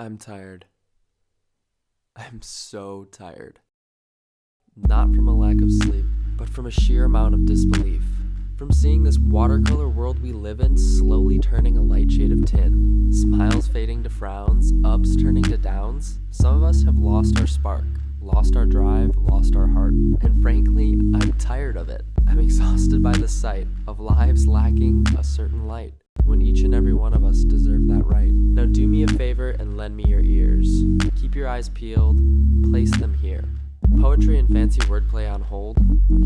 I'm tired. I'm so tired. Not from a lack of sleep, but from a sheer amount of disbelief. From seeing this watercolor world we live in slowly turning a light shade of tin, smiles fading to frowns, ups turning to downs, some of us have lost our spark, lost our drive, lost our heart, and frankly, I'm tired of it. I'm exhausted by the sight of lives lacking a certain light, when each and every one of us deserve that right. Now do me a favor and lend me your ears. Keep your eyes peeled, place them here. Poetry and fancy wordplay on hold,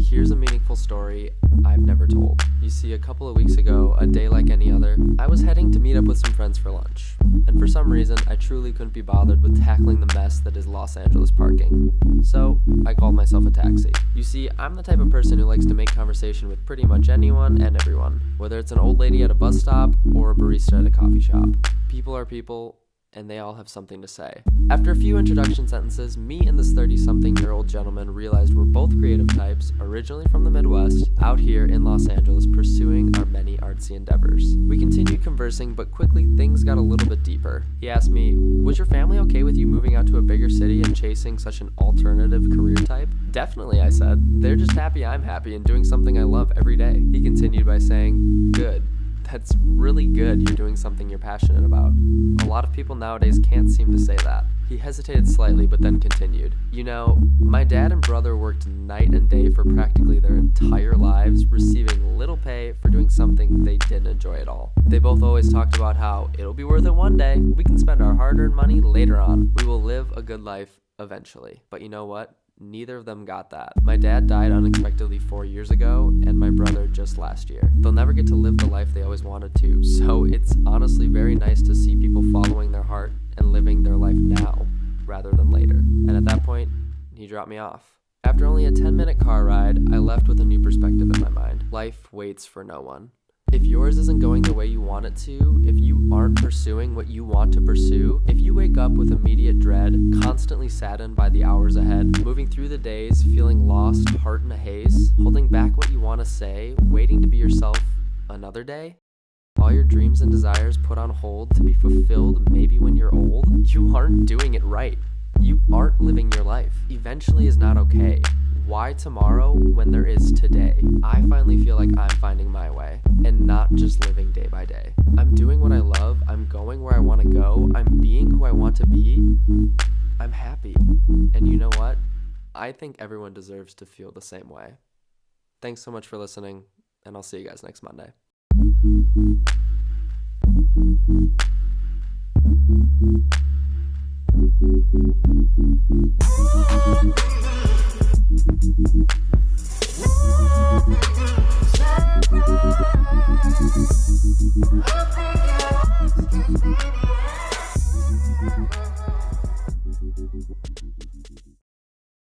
here's a meaningful story I've never told. You see, a couple of weeks ago, a day like any other, I was heading to meet up with some friends for lunch. And for some reason, I truly couldn't be bothered with tackling the mess that is Los Angeles parking. So, I called myself a taxi. You see, I'm the type of person who likes to make conversation with pretty much anyone and everyone, whether it's an old lady at a bus stop or a barista at a coffee shop. People are people, and they all have something to say. After a few introduction sentences, me and this 30-something-year-old gentleman realized we're both creative types, originally from the Midwest, out here in Los Angeles pursuing our many artsy endeavors. We continued conversing, but quickly things got a little bit deeper. He asked me, was your family okay with you moving out to a bigger city and chasing such an alternative career type? Definitely, I said. They're just happy I'm happy and doing something I love every day. He continued by saying, good. That's really good you're doing something you're passionate about. A lot of people nowadays can't seem to say that. He hesitated slightly but then continued. You know, my dad and brother worked night and day for practically their entire lives, receiving little pay for doing something they didn't enjoy at all. They both always talked about how it'll be worth it one day. We can spend our hard-earned money later on. We will live a good life eventually. But you know what? Neither of them got that. My dad died unexpectedly 4 years ago, and my brother just last year. They'll never get to live the life they always wanted to, so it's honestly very nice to see people following their heart and living their life now, rather than later. And at that point, he dropped me off. After only a 10-minute car ride, I left with a new perspective in my mind. Life waits for no one. If yours isn't going the way you want it to, if you aren't pursuing what you want to pursue, if you wake up with immediate dread, constantly saddened by the hours ahead, moving through the days, feeling lost, heart in a haze, holding back what you want to say, waiting to be yourself another day, all your dreams and desires put on hold to be fulfilled maybe when you're old, you aren't doing it right. You aren't living your life. Eventually is not okay. Why tomorrow when there is today? I finally feel like I'm finding my way and not just living day by day. I'm doing what I love. I'm going where I want to go. I'm being who I want to be. I'm happy. And you know what? I think everyone deserves to feel the same way. Thanks so much for listening, and I'll see you guys next Monday.